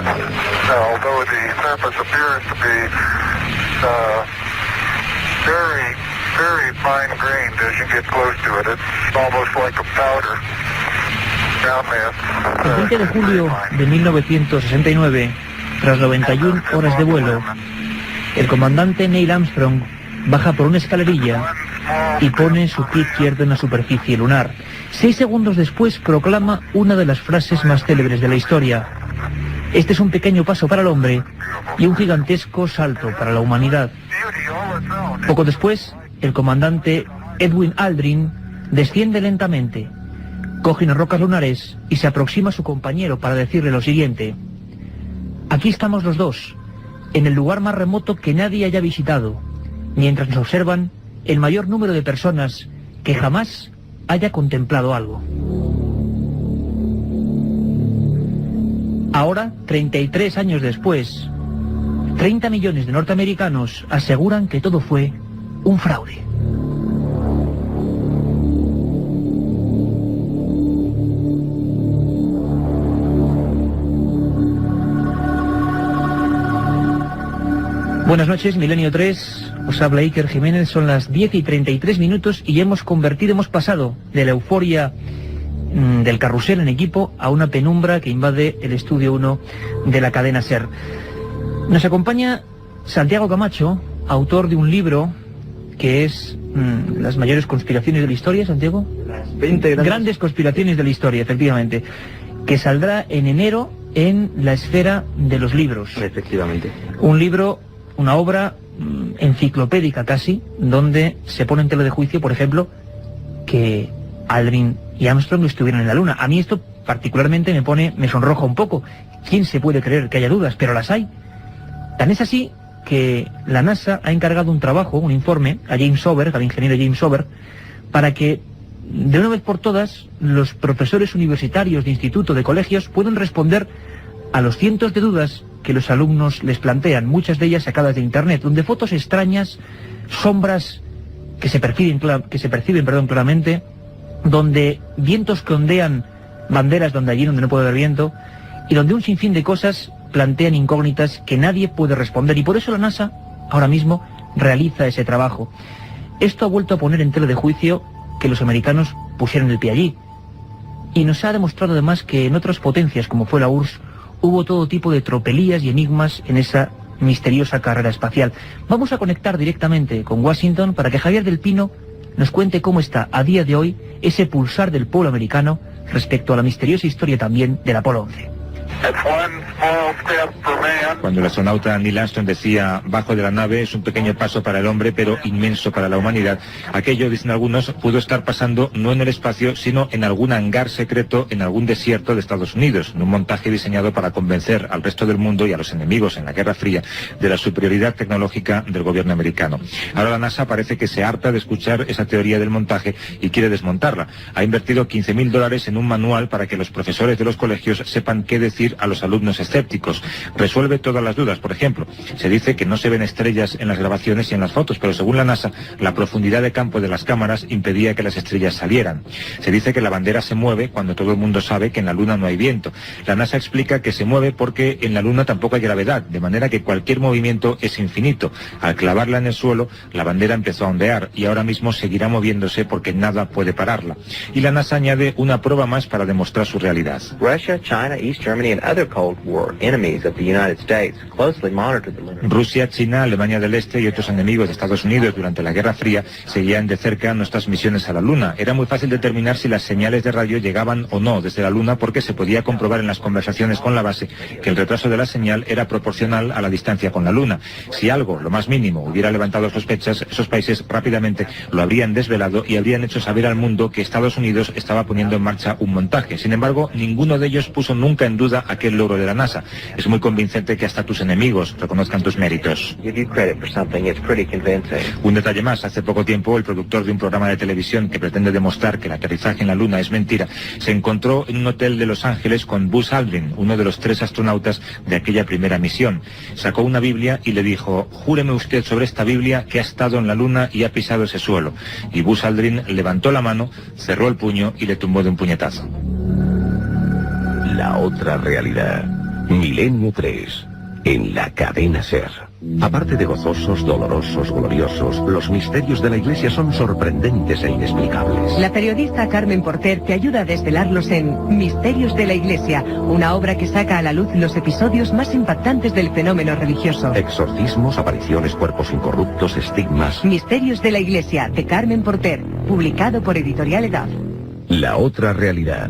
although the surface appears to be very, very fine grained as you get close to it. It's almost like a powder. El 20 de julio de 1969, tras 91 horas de vuelo, el comandante Neil Armstrong baja por una escalerilla y pone su pie izquierdo en la superficie lunar. 6 segundos después proclama una de las frases más célebres de la historia: este es un pequeño paso para el hombre y un gigantesco salto para la humanidad. Poco después, el comandante Edwin Aldrin desciende lentamente, coge unas rocas lunares y se aproxima a su compañero para decirle lo siguiente: aquí estamos los dos, en el lugar más remoto que nadie haya visitado, mientras nos observan el mayor número de personas que jamás haya contemplado algo. Ahora, 33 años después, 30 millones de norteamericanos aseguran que todo fue un fraude. Buenas noches, Milenio 3, os habla Iker Jiménez, son las 10:33 y hemos pasado de la euforia del carrusel en equipo a una penumbra que invade el estudio 1 de la cadena SER. Nos acompaña Santiago Camacho, autor de un libro que es Las mayores conspiraciones de la historia, Santiago. Las 20 grandes conspiraciones de la historia, efectivamente, que saldrá en enero en la esfera de los libros. Efectivamente. Un libro, una obra enciclopédica casi, donde se pone en tela de juicio, por ejemplo, que Aldrin y Armstrong estuvieron en la Luna. A mí esto particularmente me sonroja un poco. ¿Quién se puede creer que haya dudas? Pero las hay. Tan es así que la NASA ha encargado un trabajo, un informe, a James Oberg, al ingeniero James Oberg, para que de una vez por todas los profesores universitarios de instituto, de colegios, puedan responder a los cientos de dudas que los alumnos les plantean, muchas de ellas sacadas de internet, donde fotos extrañas, sombras que se perciben claramente, donde vientos que ondean banderas donde no puede haber viento, y donde un sinfín de cosas plantean incógnitas que nadie puede responder, y por eso la NASA ahora mismo realiza ese trabajo. Esto ha vuelto a poner en tela de juicio que los americanos pusieron el pie allí, y nos ha demostrado además que en otras potencias como fue la URSS hubo todo tipo de tropelías y enigmas en esa misteriosa carrera espacial. Vamos a conectar directamente con Washington para que Javier del Pino nos cuente cómo está a día de hoy ese pulsar del pueblo americano respecto a la misteriosa historia también del Apolo 11. Cuando el astronauta Neil Armstrong decía bajo de la nave es un pequeño paso para el hombre pero inmenso para la humanidad, aquello, dicen algunos, pudo estar pasando no en el espacio sino en algún hangar secreto en algún desierto de Estados Unidos, en un montaje diseñado para convencer al resto del mundo y a los enemigos en la Guerra Fría de la superioridad tecnológica del gobierno americano. Ahora la NASA parece que se harta de escuchar esa teoría del montaje y quiere desmontarla. Ha invertido $15.000 en un manual para que los profesores de los colegios sepan qué decir a los alumnos escépticos. Resuelve todas las dudas. Por ejemplo, se dice que no se ven estrellas en las grabaciones y en las fotos, pero según la NASA, la profundidad de campo de las cámaras impedía que las estrellas salieran. Se dice que la bandera se mueve cuando todo el mundo sabe que en la Luna no hay viento. La NASA explica que se mueve porque en la Luna tampoco hay gravedad, de manera que cualquier movimiento es infinito. Al clavarla en el suelo, la bandera empezó a ondear y ahora mismo seguirá moviéndose porque nada puede pararla. Y la NASA añade una prueba más para demostrar su realidad. Russia, China, East Germany and other Cold War enemies of the United States closely monitored the lunar. Rusia, China, Alemania del Este y otros enemigos de Estados Unidos durante la Guerra Fría seguían de cerca nuestras misiones a la Luna. Era muy fácil determinar si las señales de radio llegaban o no desde la Luna porque se podía comprobar en las conversaciones con la base que el retraso de la señal era proporcional a la distancia con la Luna. Si algo, lo más mínimo, hubiera levantado sospechas, esos países rápidamente lo habrían desvelado y habrían hecho saber al mundo que Estados Unidos estaba poniendo en marcha un montaje. Sin embargo, ninguno de ellos puso nunca en duda aquel logro de la NASA. Es muy convincente que hasta tus enemigos reconozcan tus méritos. Un detalle más, hace poco tiempo el productor de un programa de televisión que pretende demostrar que el aterrizaje en la Luna es mentira, se encontró en un hotel de Los Ángeles con Buzz Aldrin, uno de los 3 astronautas de aquella primera misión. Sacó una Biblia y le dijo: júreme usted sobre esta Biblia que ha estado en la Luna y ha pisado ese suelo. Y Buzz Aldrin levantó la mano, cerró el puño y le tumbó de un puñetazo. La otra realidad. Milenio 3, en la cadena SER. Aparte de gozosos, dolorosos, gloriosos, los misterios de la Iglesia son sorprendentes e inexplicables. La periodista Carmen Porter te ayuda a desvelarlos en Misterios de la Iglesia, una obra que saca a la luz los episodios más impactantes del fenómeno religioso. Exorcismos, apariciones, cuerpos incorruptos, estigmas. Misterios de la Iglesia, de Carmen Porter, publicado por Editorial Edad. La otra realidad.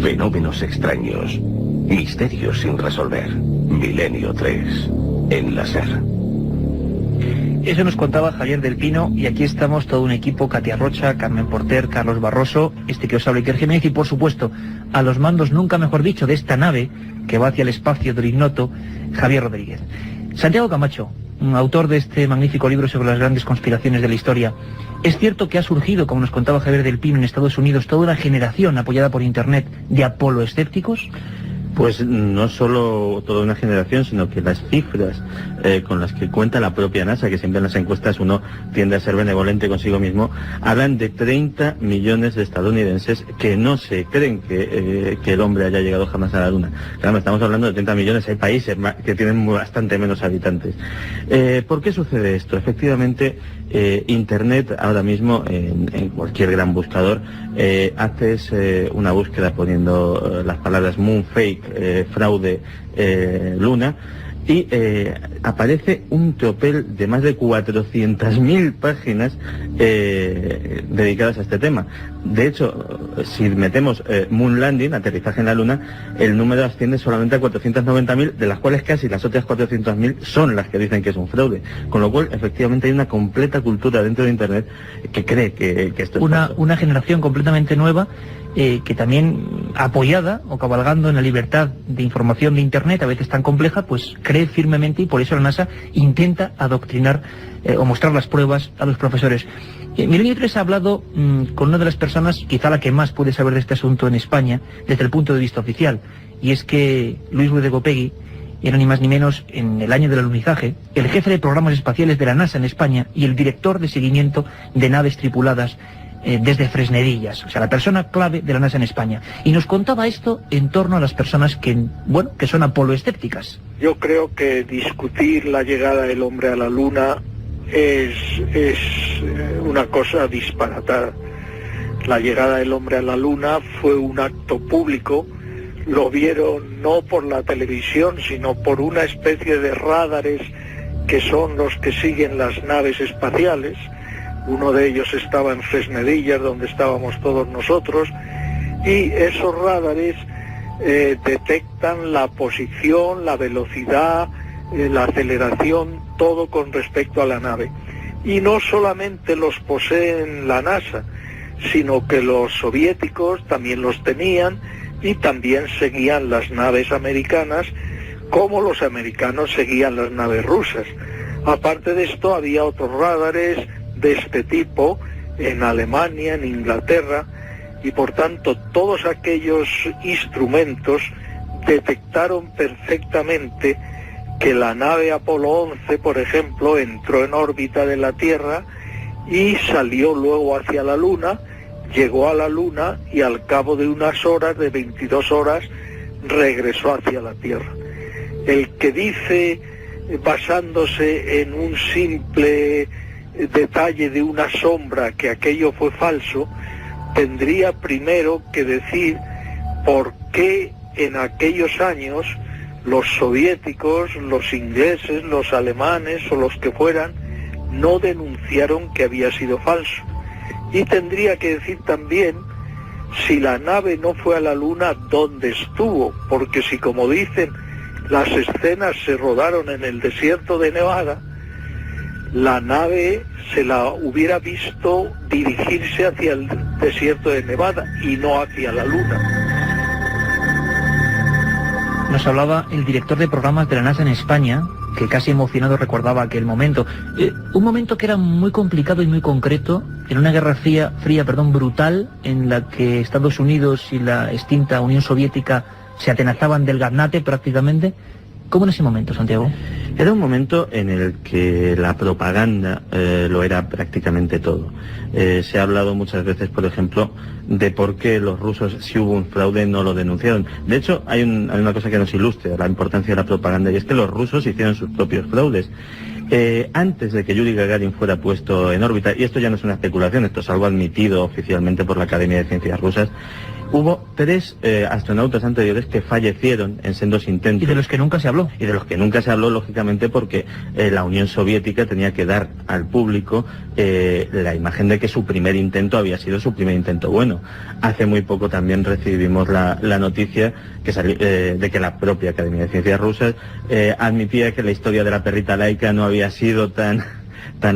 Fenómenos extraños. Misterios sin resolver. Milenio 3. En la SER. Eso nos contaba Javier del Pino, y aquí estamos todo un equipo: Katia Rocha, Carmen Porter, Carlos Barroso, este que os habla Iker Jiménez, y por supuesto a los mandos, nunca mejor dicho, de esta nave que va hacia el espacio del ignoto, Javier Rodríguez. Santiago Camacho, autor de este magnífico libro sobre las grandes conspiraciones de la historia. Es cierto que ha surgido, como nos contaba Javier del Pino, en Estados Unidos toda una generación apoyada por Internet de apoloescépticos. Pues no solo toda una generación, sino que las cifras con las que cuenta la propia NASA, que siempre en las encuestas uno tiende a ser benevolente consigo mismo, hablan de 30 millones de estadounidenses que no se creen que el hombre haya llegado jamás a la Luna. Claro, estamos hablando de 30 millones, hay países que tienen bastante menos habitantes. ¿Por qué sucede esto? Efectivamente, Internet ahora mismo, en cualquier gran buscador, haces una búsqueda poniendo las palabras moon fake, fraude, luna, y aparece un tropel de más de 400.000 páginas dedicadas a este tema. De hecho, si metemos Moon Landing, aterrizaje en la Luna, el número asciende solamente a 490.000, de las cuales casi las otras 400.000 son las que dicen que es un fraude. Con lo cual, efectivamente, hay una completa cultura dentro de Internet que cree que esto es falso. Una generación completamente nueva, que también, apoyada o cabalgando en la libertad de información de Internet, a veces tan compleja, pues cree firmemente, y por eso la NASA intenta adoctrinar o mostrar las pruebas a los profesores. Milenio 3 ha hablado con una de las personas, quizá la que más puede saber de este asunto en España, desde el punto de vista oficial, y es que Luis Ruiz de Gopegui era ni más ni menos, en el año del alunizaje, el jefe de programas espaciales de la NASA en España y el director de seguimiento de naves tripuladas desde Fresnedillas, o sea, la persona clave de la NASA en España. Y nos contaba esto en torno a las personas que son apoloescépticas. Yo creo que discutir la llegada del hombre a la Luna es una cosa disparatada. La llegada del hombre a la Luna fue un acto público, lo vieron no por la televisión, sino por una especie de radares que son los que siguen las naves espaciales. Uno de ellos estaba en Fresnedillas, donde estábamos todos nosotros, y esos radares detectan la posición, la velocidad, la aceleración, todo con respecto a la nave. Y no solamente los poseen la NASA, sino que los soviéticos también los tenían, y también seguían las naves americanas, como los americanos seguían las naves rusas. Aparte de esto, había otros radares de este tipo en Alemania, en Inglaterra, y por tanto todos aquellos instrumentos detectaron perfectamente que la nave Apolo 11, por ejemplo, entró en órbita de la Tierra y salió luego hacia la Luna, llegó a la Luna y al cabo de unas horas, de 22 horas, regresó hacia la Tierra. El que dice, basándose en un simple detalle de una sombra, que aquello fue falso, tendría primero que decir por qué en aquellos años los soviéticos, los ingleses, los alemanes o los que fueran no denunciaron que había sido falso. Y tendría que decir también, si la nave no fue a la Luna, ¿dónde estuvo? Porque si, como dicen, las escenas se rodaron en el desierto de Nevada, la nave se la hubiera visto dirigirse hacia el desierto de Nevada y no hacia la Luna. Nos hablaba el director de programas de la NASA en España, que casi emocionado recordaba aquel momento. Un momento que era muy complicado y muy concreto, en una guerra fría, brutal, en la que Estados Unidos y la extinta Unión Soviética se atenazaban del gaznate prácticamente, ¿Cómo en ese momento, Santiago? Era un momento en el que la propaganda lo era prácticamente todo. Se ha hablado muchas veces, por ejemplo, de por qué los rusos, si hubo un fraude, no lo denunciaron. De hecho, hay una cosa que nos ilustra la importancia de la propaganda, y es que los rusos hicieron sus propios fraudes. Antes de que Yuri Gagarin fuera puesto en órbita, y esto ya no es una especulación, esto es algo admitido oficialmente por la Academia de Ciencias Rusas, hubo 3 astronautas anteriores que fallecieron en sendos intentos. Y de los que nunca se habló. Y de los que nunca se habló, lógicamente, porque la Unión Soviética tenía que dar al público la imagen de que su primer intento había sido su primer intento bueno. Hace muy poco también recibimos la noticia que de que la propia Academia de Ciencias Rusas admitía que la historia de la perrita Laika no había sido tan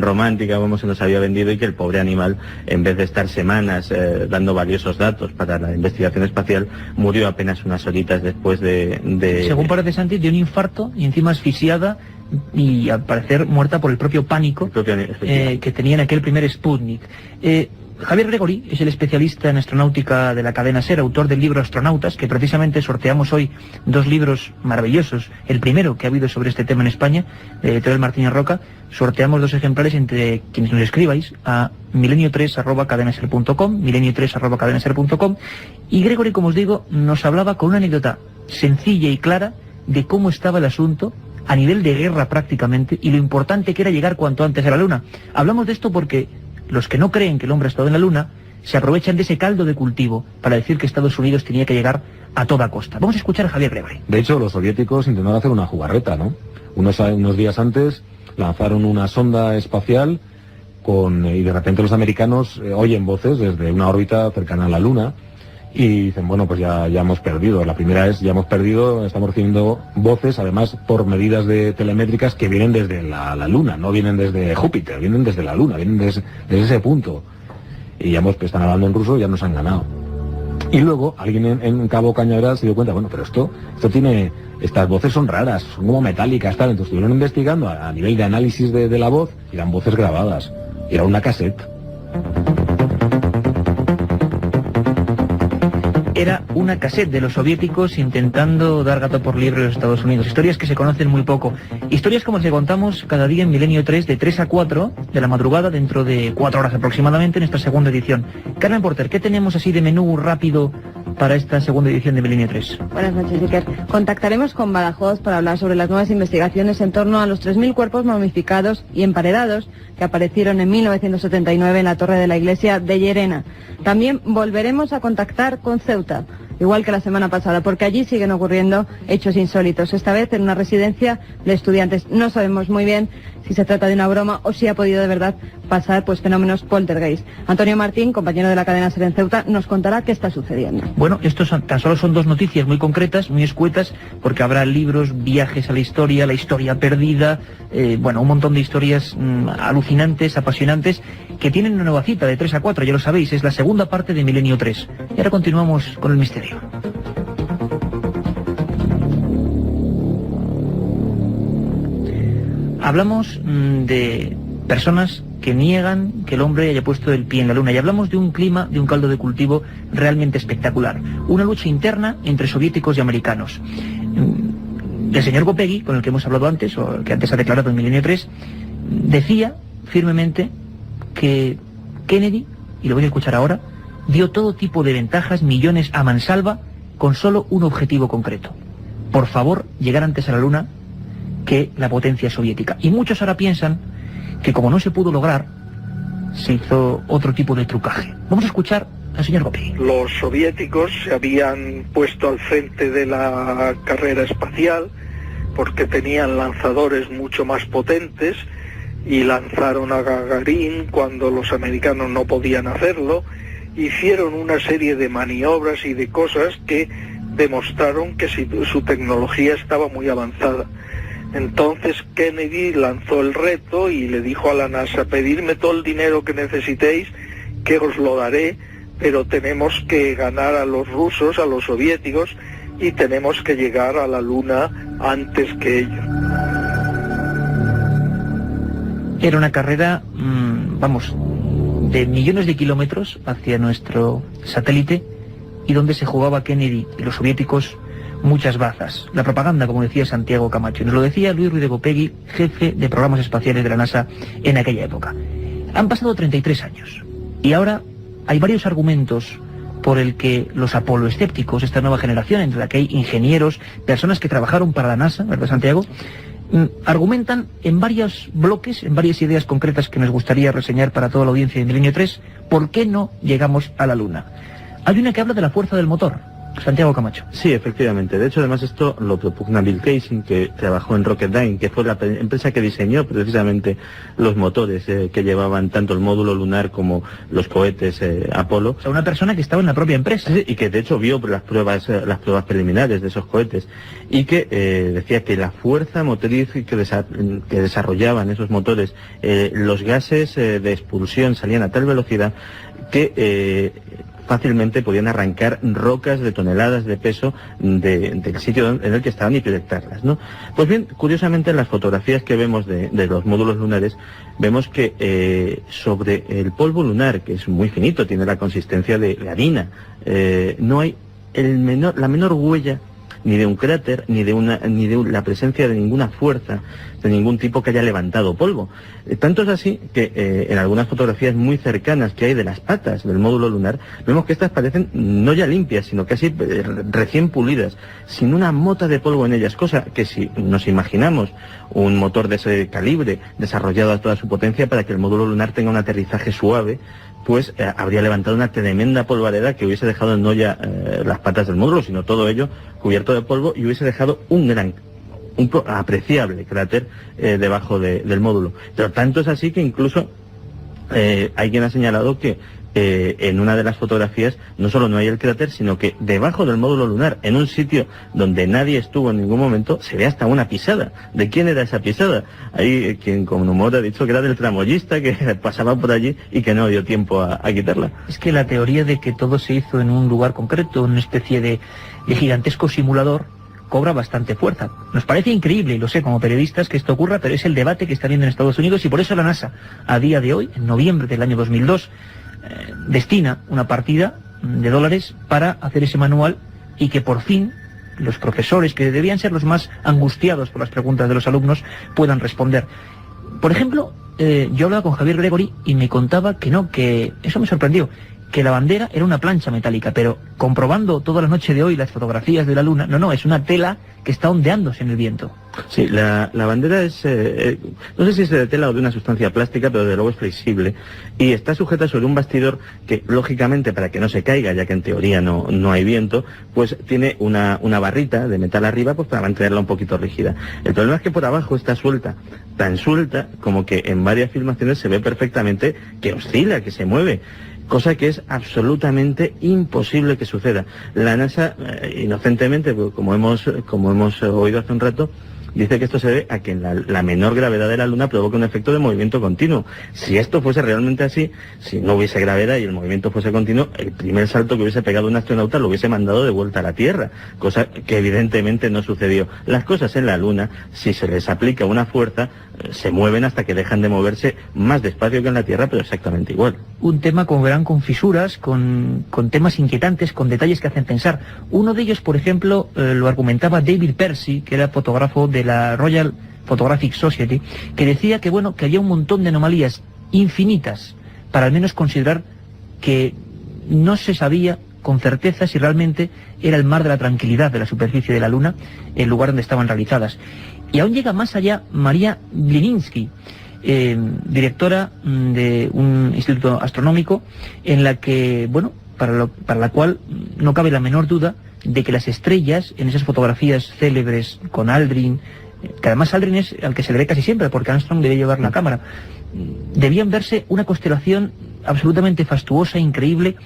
romántica como se nos había vendido, y que el pobre animal, en vez de estar semanas dando valiosos datos para la investigación espacial, murió apenas unas horitas después de... Según parece, Santi, de un infarto y encima asfixiada y al parecer muerta por el propio pánico que tenía en aquel primer Sputnik. Javier Gregory es el especialista en astronáutica de la cadena SER, autor del libro Astronautas, que precisamente sorteamos hoy 2 libros maravillosos. El primero que ha habido sobre este tema en España, de Editorial Martínez Roca. Sorteamos 2 ejemplares entre quienes nos escribáis a milenio3@cadenaser.com, milenio3@cadenaser.com. Y Gregory, como os digo, nos hablaba con una anécdota sencilla y clara de cómo estaba el asunto a nivel de guerra prácticamente, y lo importante que era llegar cuanto antes a la Luna. Hablamos de esto porque los que no creen que el hombre ha estado en la Luna se aprovechan de ese caldo de cultivo para decir que Estados Unidos tenía que llegar a toda costa. Vamos a escuchar a Javier Gregory. De hecho, los soviéticos intentaron hacer una jugarreta, ¿no? Unos días antes lanzaron una sonda espacial y de repente los americanos oyen voces desde una órbita cercana a la Luna y dicen, bueno, pues ya hemos perdido. La primera es, ya hemos perdido, estamos recibiendo voces, además por medidas telemétricas que vienen desde la Luna, no vienen desde Júpiter, vienen desde la Luna, vienen desde ese punto. Y ya están hablando en ruso, ya nos han ganado. Y luego alguien en Cabo Cañaveral se dio cuenta, bueno, pero estas voces son raras, son como metálicas, tal. Entonces estuvieron investigando a nivel de análisis de la voz, y eran voces grabadas, era una cassette. Era una cassette de los soviéticos intentando dar gato por liebre a los Estados Unidos. Historias que se conocen muy poco. Historias como las que contamos cada día en Milenio 3 de 3 a 4 de la madrugada, dentro de 4 horas aproximadamente, en esta segunda edición. Carmen Porter, ¿qué tenemos así de menú rápido para esta segunda edición de Milenio 3? Buenas noches, Iker. Contactaremos con Badajoz para hablar sobre las nuevas investigaciones en torno a los 3.000 cuerpos momificados y emparedados que aparecieron en 1979 en la torre de la iglesia de Llerena. También volveremos a contactar con Ceuta, igual que la semana pasada, porque allí siguen ocurriendo hechos insólitos, esta vez en una residencia de estudiantes. No sabemos muy bien si se trata de una broma o si ha podido de verdad pasar fenómenos poltergeist. Antonio Martín, compañero de la cadena SER en Ceuta, nos contará qué está sucediendo. Bueno, estos tan solo son 2 noticias muy concretas, muy escuetas, porque habrá libros, viajes a la historia perdida, un montón de historias alucinantes, apasionantes, que tienen una nueva cita de 3 a 4, ya lo sabéis, es la segunda parte de Milenio 3. Y ahora continuamos con el misterio. Hablamos de personas que niegan que el hombre haya puesto el pie en la Luna, y hablamos de un clima, de un caldo de cultivo realmente espectacular. Una lucha interna entre soviéticos y americanos. El señor Gopegui, con el que hemos hablado antes, o el que antes ha declarado en Milenio 3, decía firmemente que Kennedy, y lo voy a escuchar ahora, dio todo tipo de ventajas, millones a mansalva, con solo un objetivo concreto: por favor, llegar antes a la Luna que la potencia soviética. Y muchos ahora piensan que como no se pudo lograr, se hizo otro tipo de trucaje. Vamos a escuchar al señor Gopegui. Los soviéticos se habían puesto al frente de la carrera espacial porque tenían lanzadores mucho más potentes y lanzaron a Gagarin cuando los americanos no podían hacerlo. Hicieron una serie de maniobras y de cosas que demostraron que su tecnología estaba muy avanzada. Entonces Kennedy lanzó el reto y le dijo a la NASA: pedidme todo el dinero que necesitéis, que os lo daré, pero tenemos que ganar a los rusos, a los soviéticos, y tenemos que llegar a la Luna antes que ellos. Era una carrera, de millones de kilómetros hacia nuestro satélite, y donde se jugaba Kennedy y los soviéticos muchas bazas. La propaganda, como decía Santiago Camacho. Y nos lo decía Luis Ruiz de Gopegui, jefe de programas espaciales de la NASA en aquella época. Han pasado 33 años. Y ahora hay varios argumentos por el que los apoloescépticos, esta nueva generación, entre la que hay ingenieros, personas que trabajaron para la NASA, ¿verdad, Santiago?, argumentan en varios bloques, en varias ideas concretas que nos gustaría reseñar para toda la audiencia de Milenio 3, ¿por qué no llegamos a la Luna? Hay una que habla de la fuerza del motor. Santiago Camacho. Sí, efectivamente. De hecho, además esto lo propugna Bill Kaysing, que trabajó en Rocketdyne, que fue la empresa que diseñó precisamente los motores que llevaban tanto el módulo lunar como los cohetes Apolo. O sea, una persona que estaba en la propia empresa. Sí, y que de hecho vio las pruebas preliminares de esos cohetes y que decía que la fuerza motriz que desarrollaban esos motores, los gases de expulsión salían a tal velocidad que fácilmente podían arrancar rocas de toneladas de peso del sitio en el que estaban y proyectarlas, ¿no? Pues bien, curiosamente en las fotografías que vemos de los módulos lunares, vemos que sobre el polvo lunar, que es muy finito, tiene la consistencia de harina, no hay la menor huella ni de un cráter, ni de la presencia de ninguna fuerza, de ningún tipo que haya levantado polvo. Tanto es así que en algunas fotografías muy cercanas que hay de las patas del módulo lunar, vemos que estas parecen no ya limpias, sino casi recién pulidas, sin una mota de polvo en ellas, cosa que si nos imaginamos un motor de ese calibre desarrollado a toda su potencia para que el módulo lunar tenga un aterrizaje suave, pues habría levantado una tremenda polvareda que hubiese dejado no ya las patas del módulo, sino todo ello cubierto de polvo, y hubiese dejado un apreciable cráter debajo del módulo. Pero tanto es así que incluso hay quien ha señalado que en una de las fotografías no solo no hay el cráter, sino que debajo del módulo lunar, en un sitio donde nadie estuvo en ningún momento, se ve hasta una pisada. ¿De quién era esa pisada? Hay quien con humor ha dicho que era del tramoyista que pasaba por allí y que no dio tiempo a quitarla. Es que la teoría de que todo se hizo en un lugar concreto, en una especie de gigantesco simulador, cobra bastante fuerza. Nos parece increíble, y lo sé como periodistas, que esto ocurra, pero es el debate que está habiendo en Estados Unidos, y por eso la NASA, a día de hoy, en noviembre del año 2002, destina una partida de dólares para hacer ese manual, y que por fin los profesores, que debían ser los más angustiados por las preguntas de los alumnos, puedan responder. Por ejemplo, yo hablaba con Javier Gregory y me contaba que no, que eso me sorprendió, que la bandera era una plancha metálica, pero comprobando toda la noche de hoy las fotografías de la Luna, no, es una tela que está ondeándose en el viento. Sí, la bandera es, no sé si es de tela o de una sustancia plástica, pero desde luego es flexible y está sujeta sobre un bastidor que, lógicamente, para que no se caiga, ya que en teoría no hay viento, pues tiene una barrita de metal arriba, pues para mantenerla un poquito rígida. El problema es que por abajo está suelta, tan suelta como que en varias filmaciones se ve perfectamente que oscila, que se mueve, cosa que es absolutamente imposible que suceda. La NASA, inocentemente, como hemos oído hace un rato, dice que esto se debe a que la menor gravedad de la Luna provoca un efecto de movimiento continuo. Si esto fuese realmente así, si no hubiese gravedad y el movimiento fuese continuo, el primer salto que hubiese pegado un astronauta lo hubiese mandado de vuelta a la Tierra, cosa que evidentemente no sucedió. Las cosas en la Luna, si se les aplica una fuerza, se mueven hasta que dejan de moverse más despacio que en la Tierra, pero exactamente igual. Un tema, como verán, con fisuras, con temas inquietantes, con detalles que hacen pensar. Uno de ellos, por ejemplo, lo argumentaba David Percy, que era fotógrafo de la Royal Photographic Society, que decía que que había un montón de anomalías infinitas para al menos considerar que no se sabía con certeza si realmente era el mar de la tranquilidad de la superficie de la Luna el lugar donde estaban realizadas. Y aún llega más allá María Blininski, directora de un instituto astronómico, en la que, para la cual no cabe la menor duda de que las estrellas, en esas fotografías célebres con Aldrin, que además Aldrin es al que se le ve casi siempre, porque Armstrong debe llevar la cámara, debían verse una constelación absolutamente fastuosa, increíble,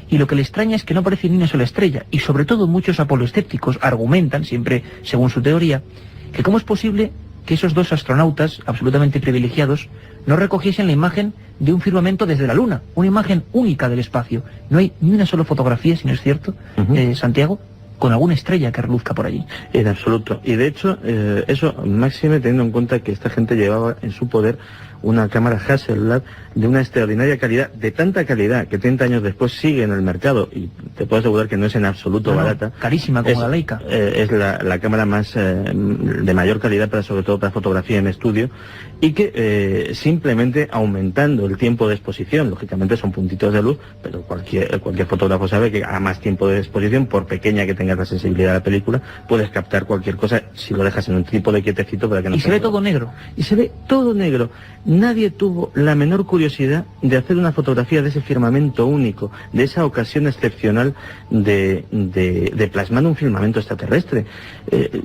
y lo que le extraña es que no aparece ni una sola estrella, y sobre todo muchos apoloescépticos argumentan, siempre según su teoría, que cómo es posible que esos dos astronautas absolutamente privilegiados no recogiesen la imagen de un firmamento desde la Luna, una imagen única del espacio. No hay ni una sola fotografía, si no es cierto, Santiago. con alguna estrella que reluzca por allí. En absoluto. Y de hecho, eso máxime teniendo en cuenta que esta gente llevaba en su poder una cámara Hasselblad de una extraordinaria calidad, de tanta calidad que 30 años después sigue en el mercado, y te puedo asegurar que no es en absoluto barata. Carísima como la Leica. Es la cámara más de mayor calidad, sobre todo para fotografía en estudio, y que simplemente aumentando el tiempo de exposición, lógicamente son puntitos de luz, pero cualquier fotógrafo sabe que a más tiempo de exposición, por pequeña que tengas la sensibilidad de la película, puedes captar cualquier cosa si lo dejas en un trípode quietecito para que no y se ve todo negro. Y se ve todo negro. Nadie tuvo la menor curiosidad de hacer una fotografía de ese firmamento único, de esa ocasión excepcional de plasmar un firmamento extraterrestre.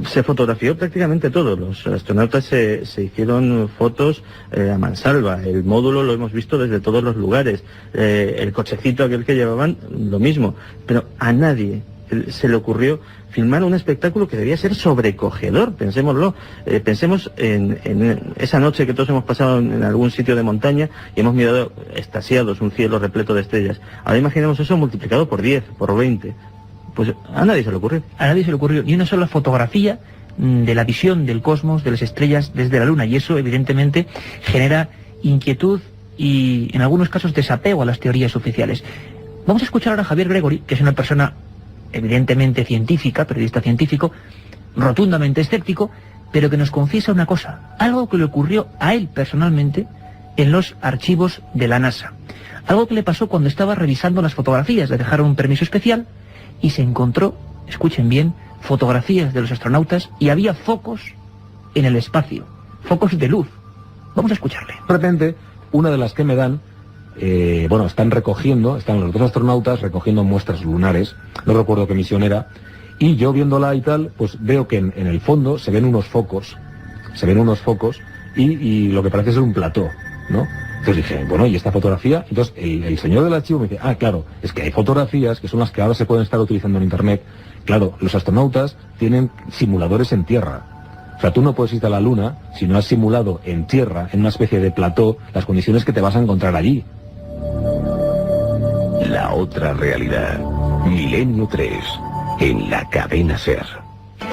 Se fotografió prácticamente todo. Los astronautas se hicieron fotos a mansalva. El módulo lo hemos visto desde todos los lugares. El cochecito aquel que llevaban, lo mismo. Pero a nadie se le ocurrió filmar un espectáculo que debía ser sobrecogedor, pensémoslo. Pensemos en esa noche que todos hemos pasado en algún sitio de montaña y hemos mirado extasiados un cielo repleto de estrellas. Ahora imaginemos eso multiplicado por 10, por 20. Pues a nadie se le ocurrió. A nadie se le ocurrió ni una sola fotografía de la visión del cosmos, de las estrellas desde la Luna, y eso evidentemente genera inquietud y en algunos casos desapego a las teorías oficiales. Vamos a escuchar ahora a Javier Gregory, que es una persona evidentemente científica, periodista científico, rotundamente escéptico, pero que nos confiesa una cosa, algo que le ocurrió a él personalmente en los archivos de la NASA. Algo que le pasó cuando estaba revisando las fotografías, le dejaron un permiso especial y se encontró, escuchen bien, fotografías de los astronautas y había focos en el espacio, focos de luz. Vamos a escucharle. De repente, una de las que me dan, están los dos astronautas recogiendo muestras lunares, no recuerdo qué misión era, y yo viéndola y tal, pues veo que en el fondo se ven unos focos y lo que parece ser un plató, ¿no? Entonces dije, bueno, ¿y esta fotografía? Entonces el señor del archivo me dice, claro, es que hay fotografías que son las que ahora se pueden estar utilizando en internet. Claro, los astronautas tienen simuladores en tierra. O sea, tú no puedes irte a la Luna si no has simulado en tierra, en una especie de plató, las condiciones que te vas a encontrar allí. La otra realidad. Milenio 3. En la cadena SER.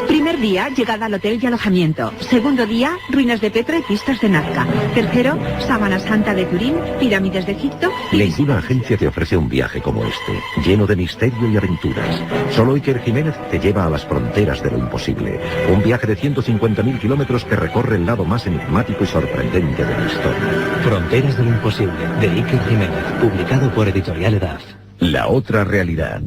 Primer día, llegada al hotel y alojamiento. Segundo día, ruinas de Petra y pistas de Nazca. Tercero, Sábana Santa de Turín, pirámides de Egipto. Ninguna agencia te ofrece un viaje como este, lleno de misterio y aventuras. Solo Iker Jiménez te lleva a las fronteras de lo imposible. Un viaje de 150.000 kilómetros que recorre el lado más enigmático y sorprendente de la historia. Fronteras de lo imposible, de Iker Jiménez, publicado por Editorial Edad. La otra realidad.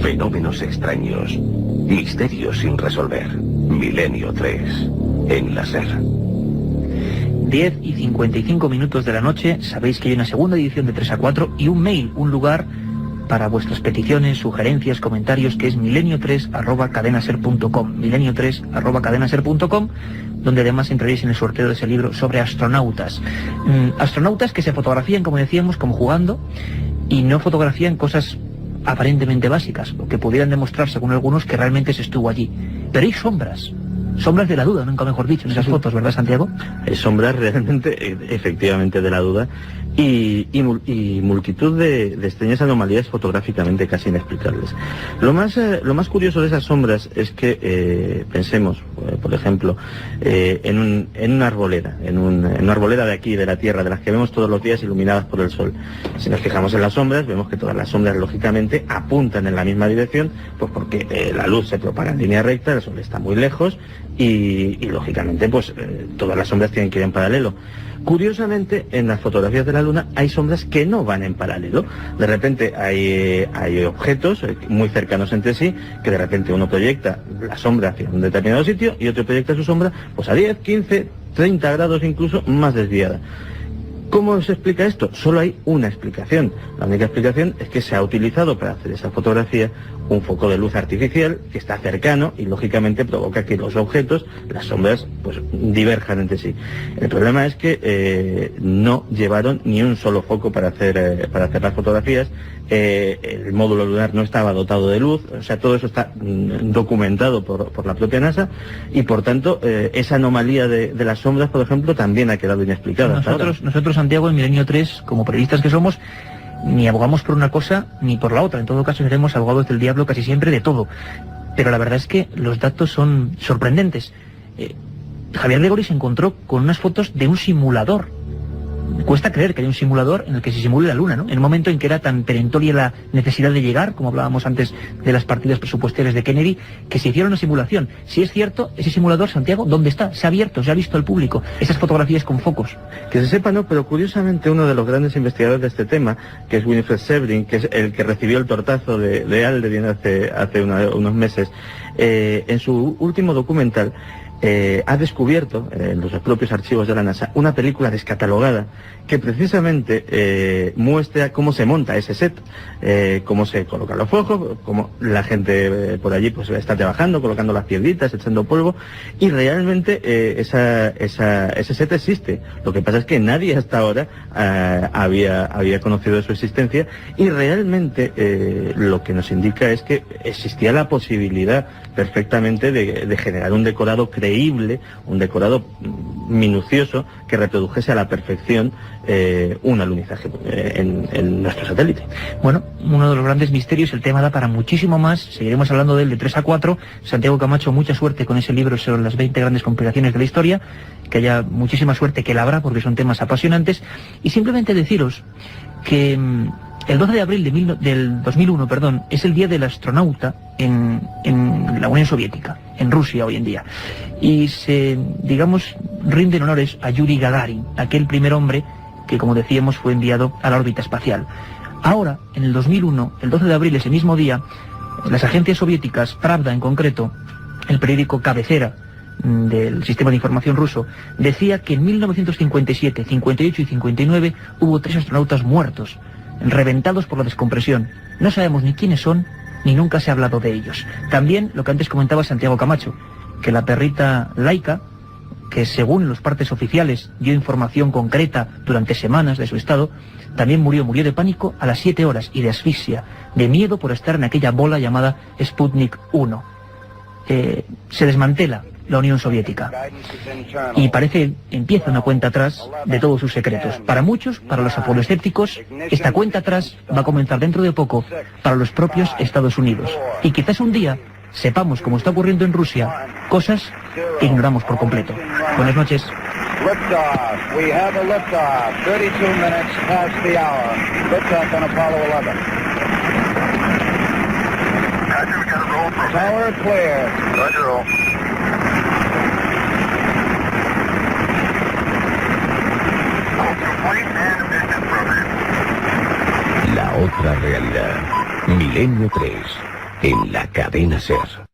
Fenómenos extraños. Misterios sin resolver. Milenio 3. En la SER. 10:55 de la noche. Sabéis que hay una segunda edición de 3 a 4 y un mail, un lugar para vuestras peticiones, sugerencias, comentarios, que es milenio3@cadenaser.com, milenio3@cadenaser.com, donde además entraréis en el sorteo de ese libro sobre astronautas. Astronautas que se fotografían, como decíamos, como jugando, y no fotografían cosas aparentemente básicas, o que pudieran demostrar, según algunos, que realmente se estuvo allí. Pero hay sombras de la duda, nunca mejor dicho, en esas fotos, ¿verdad, Santiago? Hay sombras realmente, efectivamente, de la duda, y multitud de extrañas anomalías fotográficamente casi inexplicables. Lo más curioso de esas sombras es que pensemos, por ejemplo, en una arboleda, en una arboleda de aquí, de la Tierra, de las que vemos todos los días iluminadas por el sol. Si nos fijamos en las sombras, vemos que todas las sombras, lógicamente, apuntan en la misma dirección, pues porque la luz se propaga en línea recta, el sol está muy lejos, y lógicamente, pues todas las sombras tienen que ir en paralelo. Curiosamente, en las fotografías de la Luna hay sombras que no van en paralelo. De repente hay objetos muy cercanos entre sí, que de repente uno proyecta la sombra hacia un determinado sitio y otro proyecta su sombra pues a 10, 15, 30 grados incluso más desviada. ¿Cómo se explica esto? Solo hay una explicación. La única explicación es que se ha utilizado para hacer esa fotografía un foco de luz artificial que está cercano y lógicamente provoca que los objetos, las sombras, pues diverjan entre sí. El problema es que no llevaron ni un solo foco para hacer las fotografías. El módulo lunar no estaba dotado de luz, o sea, todo eso está documentado por la propia NASA, y por tanto esa anomalía de las sombras, por ejemplo, también ha quedado inexplicada. Nosotros, Santiago, en Milenio 3, como periodistas que somos, ni abogamos por una cosa ni por la otra. En todo caso, seremos abogados del diablo casi siempre de todo. pero la verdad es que los datos son sorprendentes. Javier Gregory se encontró con unas fotos de un simulador. Cuesta creer que hay un simulador en el que se simule la Luna, ¿no? En el momento en que era tan perentoria la necesidad de llegar, como hablábamos antes de las partidas presupuestarias de Kennedy, que se hiciera una simulación. Si es cierto, ese simulador, Santiago, ¿dónde está? Se ha abierto, se ha visto al público. Esas fotografías con focos. Que se sepa, no, pero curiosamente uno de los grandes investigadores de este tema, que es Winifred Severin, que es el que recibió el tortazo de Aldrin hace unos meses, en su último documental, ha descubierto en los propios archivos de la NASA una película descatalogada que precisamente muestra cómo se monta ese set, cómo se colocan los focos, cómo la gente por allí pues está trabajando, colocando las piedritas, echando polvo, y realmente ese set existe. Lo que pasa es que nadie hasta ahora había conocido de su existencia, y realmente lo que nos indica es que existía la posibilidad perfectamente de generar un decorado creíble, un decorado minucioso que reprodujese a la perfección un alunizaje en nuestro satélite. Bueno, uno de los grandes misterios, el tema da para muchísimo más, seguiremos hablando de él de 3 a 4. Santiago Camacho, mucha suerte con ese libro sobre las 20 grandes conspiraciones de la historia, que haya muchísima suerte, que la habrá, porque son temas apasionantes, y simplemente deciros que el 12 de abril del 2001, es el día del astronauta en la Unión Soviética, en Rusia hoy en día. Y se, digamos, rinden honores a Yuri Gagarin, aquel primer hombre que, como decíamos, fue enviado a la órbita espacial. Ahora, en el 2001, el 12 de abril, ese mismo día, las agencias soviéticas, Pravda en concreto, el periódico cabecera del sistema de información ruso, decía que en 1957, 58 y 59 hubo 3 astronautas muertos, reventados por la descompresión. No sabemos ni quiénes son, ni nunca se ha hablado de ellos. También lo que antes comentaba Santiago Camacho, que la perrita Laika, que según los partes oficiales dio información concreta durante semanas de su estado, también murió de pánico a las 7 horas y de asfixia, de miedo por estar en aquella bola llamada Sputnik 1. Se desmantela la Unión Soviética y empieza una cuenta atrás de todos sus secretos. Para muchos, para los apoloescépticos, esta cuenta atrás va a comenzar dentro de poco para los propios Estados Unidos. Y quizás un día sepamos, como está ocurriendo en Rusia, cosas que ignoramos por completo. Buenas noches. Liftoff. We have a liftoff. 32 minutes past the hour. Liftoff on Apollo 11. Roger, we got a roll from Tower clear. Roger, roll. Complete and mission program. La otra realidad. Milenio 3. En la cadena SER.